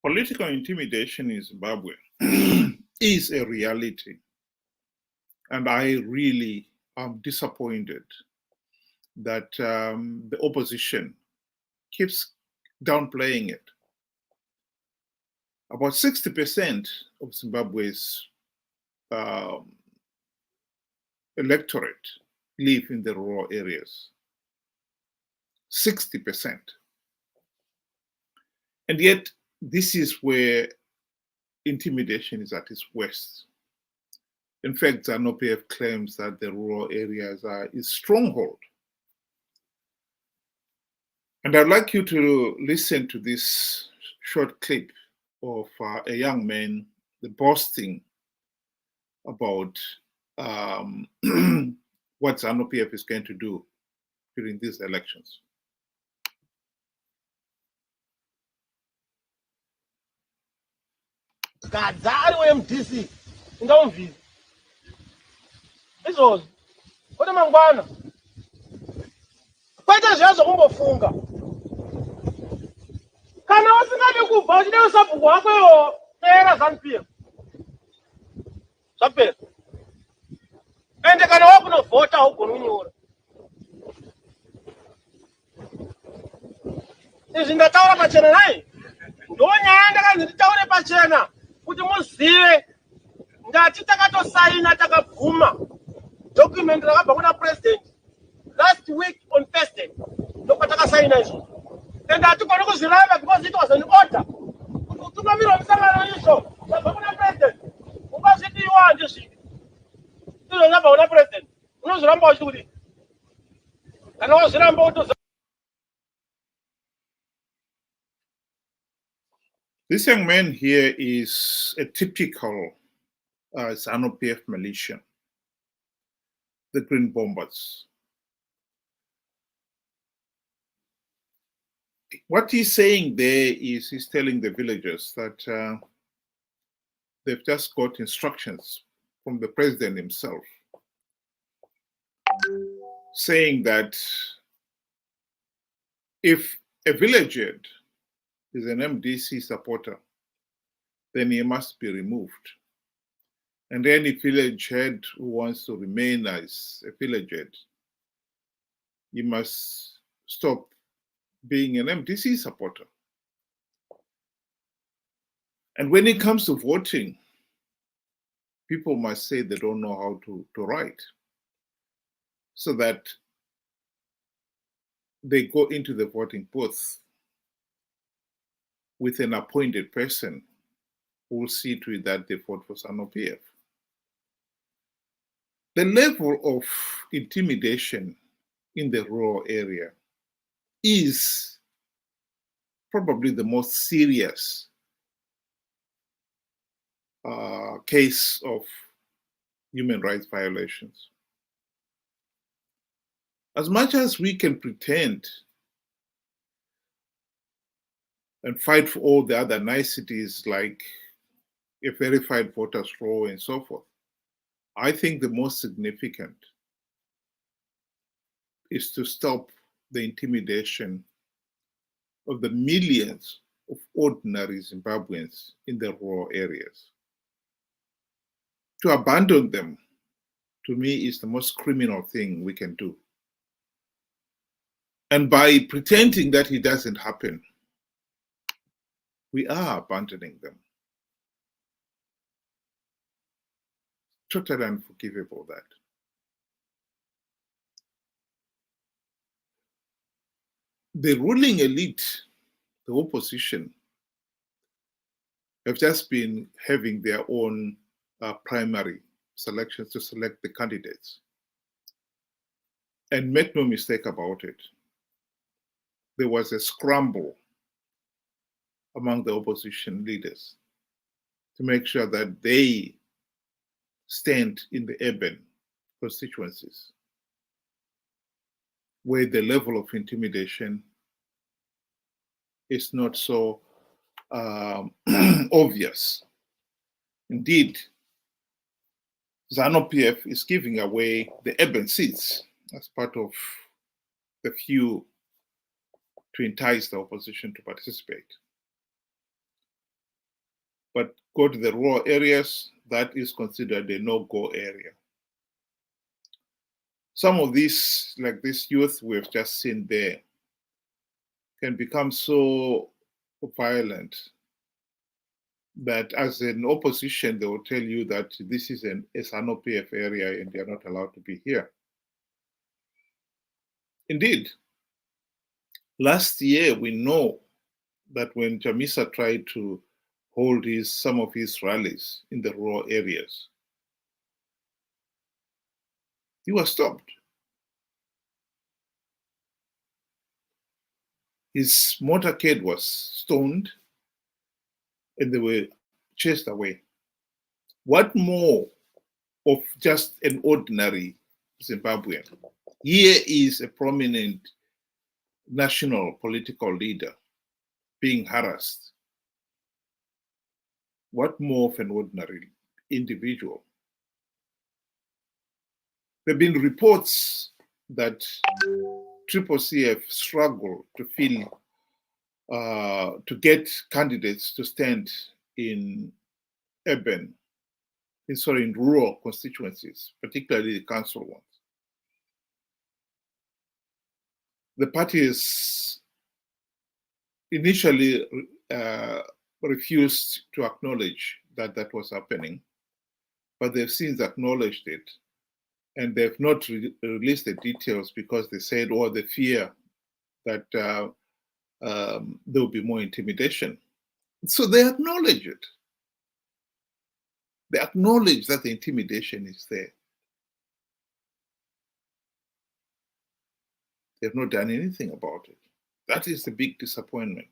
Political intimidation in Zimbabwe is a reality, and I really am disappointed that the opposition keeps downplaying it. About 60% of Zimbabwe's electorate live in the rural areas. 60%. And yet, this is where intimidation is at its worst. In fact, Zanu PF claims that the rural areas are its stronghold. And I'd like you to listen to this short clip of a young man boasting about what Zanu PF is going to do during these elections. Gadzari weMDC ingawumvile izolo kodwa mangibana kwethe zviya zokumbofunga kana usingade kubva uchide usabhuku wako iwo pera Zanu PF zvapera ende kana wakunovhota haugoni kunyora izvi ndataura pachena nai ndonyaya ndakanzi nditaure pachena kuti muzive ngati takatosaina takabvuma document rakabva kuna president last week on Thursday ndokatakasaina izvo and hatigoni kuzvirava because it was an order kuti utungamirwa musangano izvo zvabva kuna president ungazviti iwo handizvidi izvo zvabva kuna president unozviramba uchiti kuti kana wazviramba utoza. This young man here is a typical Zanu PF militia, the Green Bombers. What he's saying there is he's telling the villagers that they've just got instructions from the president himself, saying that if a villager is an MDC supporter, then he must be removed. And any village head who wants to remain as a village head, he must stop being an MDC supporter. And when it comes to voting, people must say they don't know how to write, so that they go into the voting booth with an appointed person who will see to it that they vote for Zanu PF. The level of intimidation in the rural area is probably the most serious case of human rights violations. As much as we can pretend and fight for all the other niceties like a verified voters roll and so forth, I think the most significant is to stop the intimidation of the millions of ordinary Zimbabweans in the rural areas. To abandon them, to me, is the most criminal thing we can do. And by pretending that it doesn't happen, we are abandoning them. Totally unforgivable, that. The ruling elite, the opposition, have just been having their own primary selections to select the candidates. And make no mistake about it, there was a scramble among the opposition leaders to make sure that they stand in the urban constituencies where the level of intimidation is not so obvious. Indeed, Zanu PF is giving away the urban seats as part of the few to entice the opposition to participate. but go to the rural areas, that is considered a no-go area. Some of these, like this youth we've just seen there, can become so violent that as an opposition, they will tell you that this is a Zanu PF area and they're not allowed to be here. Indeed, last year we know that when Chamisa tried to hold some of his rallies in the rural areas, he was stopped. His motorcade was stoned and they were chased away. What more of just an ordinary Zimbabwean? Here is a prominent national political leader being harassed. What more of an ordinary individual? There have been reports that CCC have struggled to get candidates to stand in rural constituencies, particularly the council ones. The party has initially refused to acknowledge that that was happening, but they've since acknowledged it, and they've not released the details because they said, or the fear that there will be more intimidation. So they acknowledge it. They acknowledge that the intimidation is there. They've not done anything about it. That is the big disappointment.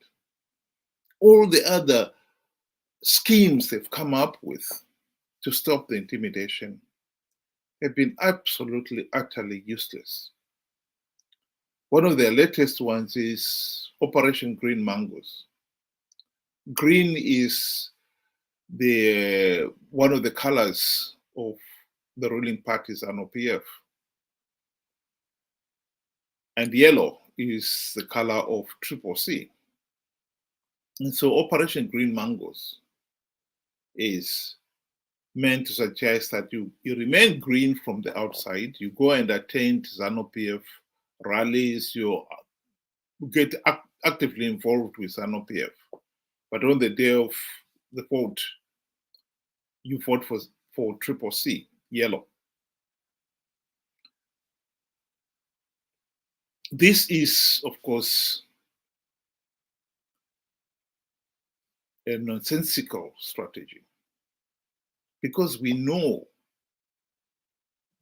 All the other schemes they've come up with to stop the intimidation have been absolutely, utterly useless. One of their latest ones is Operation Green Mangoes. Green is one of the colors of the ruling party, Zanu PF. And yellow is the color of CCC. And so Operation Green Mangoes is meant to suggest that you remain green from the outside, you go and attend Zanu PF rallies, you get actively involved with Zanu PF. But on the day of the vote, you vote for CCC, yellow. This is, of course, a nonsensical strategy, because we know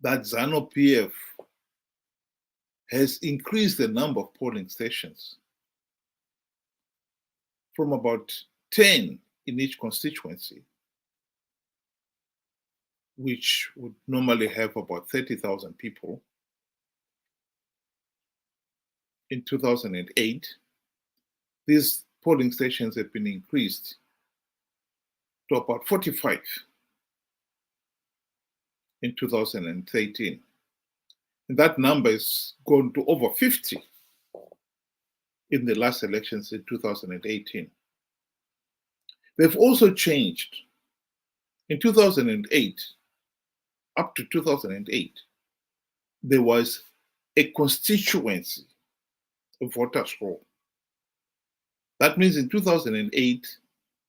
that Zanu PF has increased the number of polling stations from about 10 in each constituency, which would normally have about 30,000 people. In 2008, these polling stations have been increased to about 45 in 2013. And that number has gone to over 50 in the last elections in 2018. They've also changed. In 2008, up to 2008, there was a constituency voters roll. That means in 2008,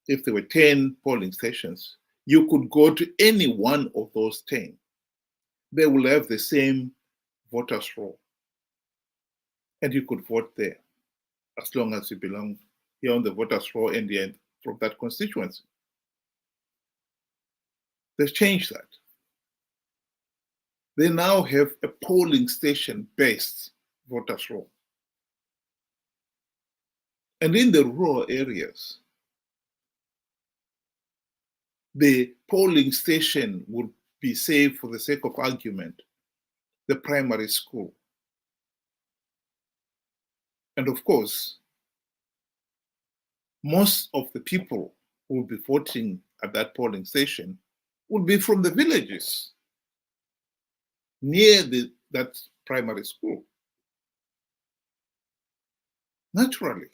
if there were 10 polling stations, you could go to any one of those 10. They will have the same voters roll. And you could vote there as long as you belong here on the voters roll and you're from that constituency. They've changed that. They now have a polling station-based voters roll. And in the rural areas, the polling station would be, say, for the sake of argument, the primary school. And of course, most of the people who will be voting at that polling station will be from the villages near that primary school. Naturally.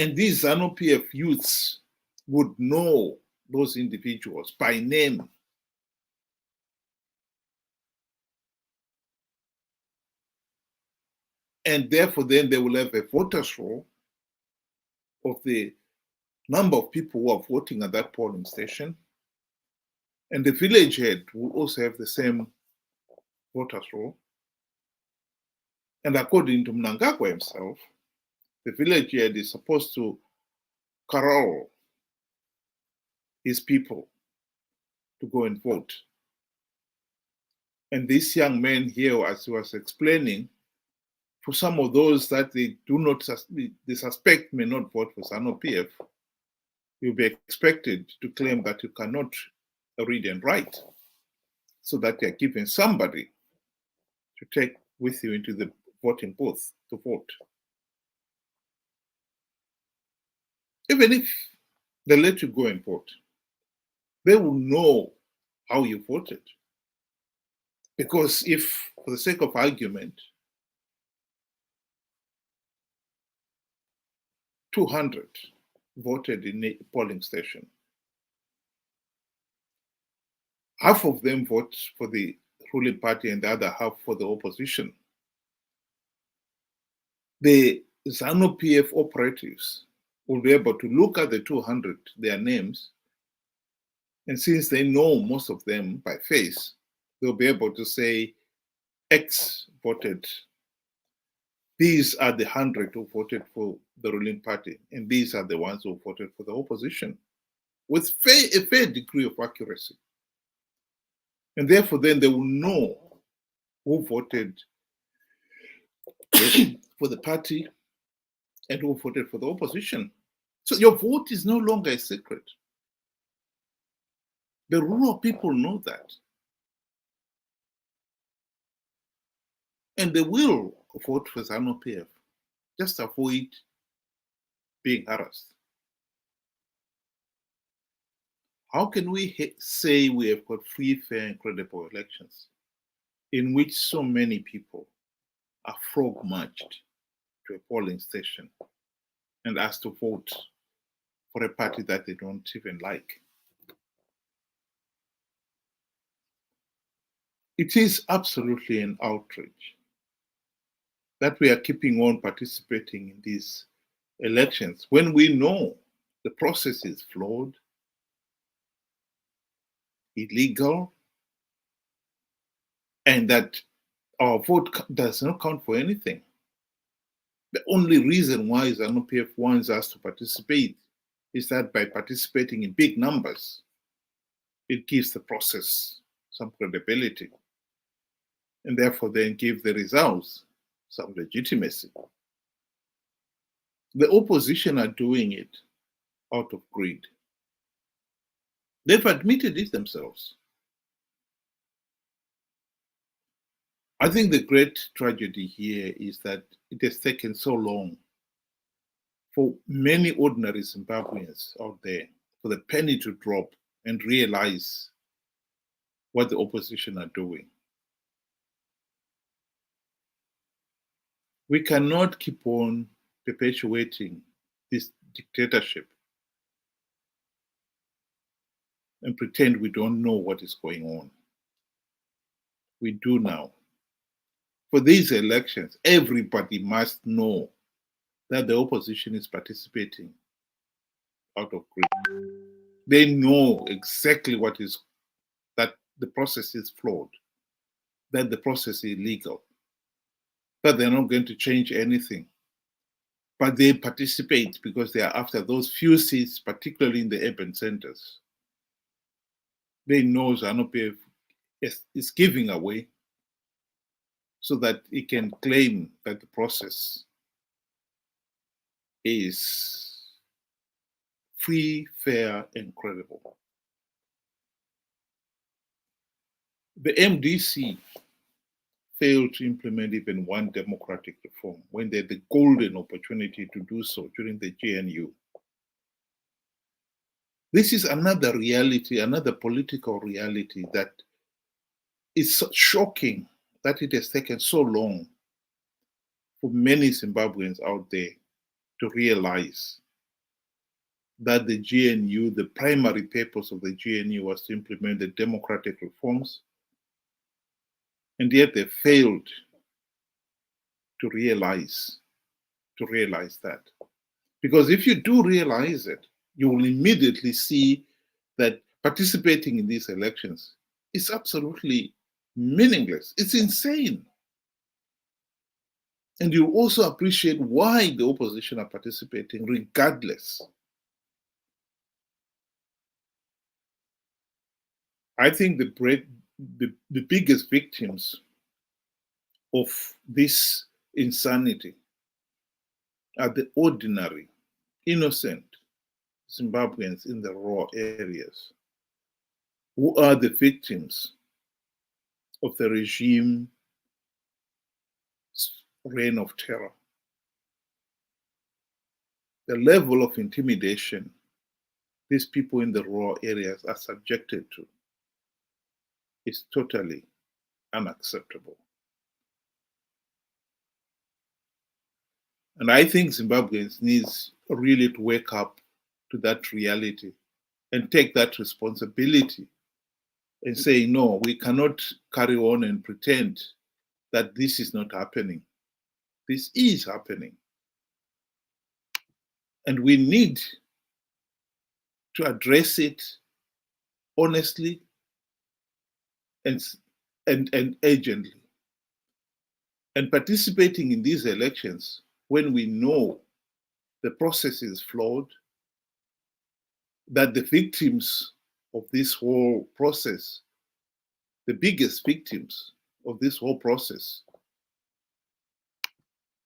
And these Zanu PF youths would know those individuals by name. And therefore, then they will have a voters roll of the number of people who are voting at that polling station. And the village head will also have the same voters roll. And according to Mnangagwa himself, the village head is supposed to corral his people to go and vote. And this young man here, as he was explaining, for some of those that they do not, they suspect may not vote for Zanu PF, you'll be expected to claim that you cannot read and write, so that you're given somebody to take with you into the voting booth to vote. Even if they let you go and vote, they will know how you voted. Because if, for the sake of argument, 200 voted in a polling station, half of them vote for the ruling party and the other half for the opposition. The Zanu PF operatives will be able to look at the 200, their names, and since they know most of them by face, they'll be able to say X voted. These are the 100 who voted for the ruling party, and these are the ones who voted for the opposition, with a fair degree of accuracy. And therefore, then they will know who voted for the party and who voted for the opposition. So your vote is no longer a secret. The rural people know that. And they will vote for Zanu PF. Just avoid being harassed. How can we say we have got free, fair, and credible elections in which so many people are frog-marched to a polling station and asked to vote for a party that they don't even like? It is absolutely an outrage that we are keeping on participating in these elections when we know the process is flawed, illegal, and that our vote does not count for anything. The only reason why Zanu PF wants us to participate is that by participating in big numbers, it gives the process some credibility, and therefore then give the results some legitimacy. The opposition are doing it out of greed. They've admitted it themselves. I think the great tragedy here is that it has taken so long for many ordinary Zimbabweans out there for the penny to drop and realize what the opposition are doing. We cannot keep on perpetuating this dictatorship and pretend we don't know what is going on. We do now. For these elections, everybody must know that the opposition is participating out of greed. They know exactly what is, that the process is flawed, that the process is illegal, that they're not going to change anything. But they participate because they are after those few seats, particularly in the urban centers. They know Zanu PF is giving away so that it can claim that the process is free, fair, and credible. The MDC failed to implement even one democratic reform when they had the golden opportunity to do so during the GNU. This is another reality, another political reality that is so shocking that it has taken so long for many Zimbabweans out there to realize that the GNU, the primary purpose of the GNU was to implement the democratic reforms, and yet they failed to realize that. Because if you do realize it, you will immediately see that participating in these elections is absolutely meaningless. It's insane. And you also appreciate why the opposition are participating regardless. I think the biggest victims of this insanity are the ordinary, innocent Zimbabweans in the raw areas, who are the victims of the regime's reign of terror. The level of intimidation these people in the raw areas are subjected to is totally unacceptable. And I think Zimbabweans needs really to wake up to that reality and take that responsibility and say, no, we cannot carry on and pretend that this is not happening. This is happening. And we need to address it honestly and urgently. And participating in these elections when we know the process is flawed, that the victims of this whole process, the biggest victims of this whole process,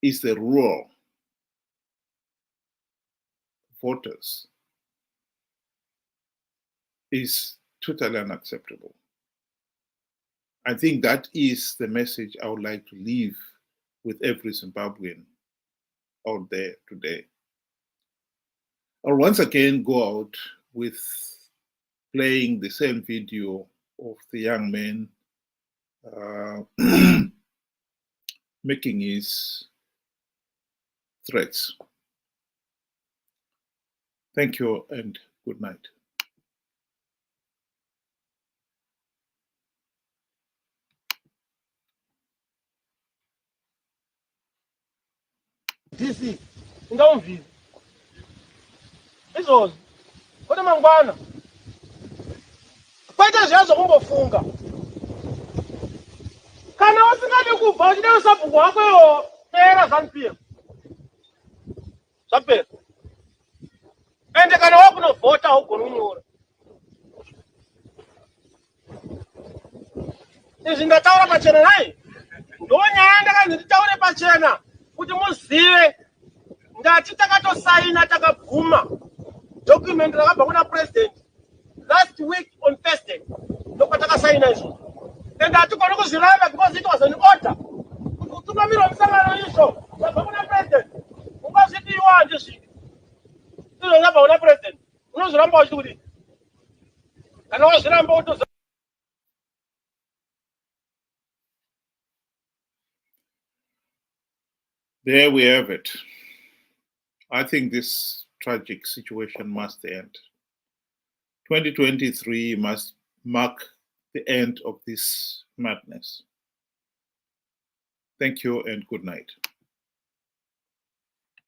is the rural voters, is totally unacceptable. I think that is the message I would like to leave with every Zimbabwean out there today. I'll once again go out with playing the same video of the young man making his threats. Thank you and good night. DC ungaumvile izolo kodwa mangibana kwaita zviya zvokumbofunga kana usingadi kubva uchida usabhuku wako iwo pera Zanu PF zvapera ende kana wakunovhota haugoni kunyora izvi ndataura pachena nai ndonyaya ndakanzi nditaure pachena kuti muzive ndati takatosaina takabvuma document rakabva kuna president last week on Thursday ndokwatakasaina izvo and hatigoni kuzviramba because it was an order kuti utungamiri wemusangano izvo zvabva kuna president ungazviti iwo handizvidi izvo zvabva kuna president unozviramba uchiti kuti kana wazviramba utoza. There we have it. I think this tragic situation must end. 2023 must mark the end of this madness. Thank you and good night.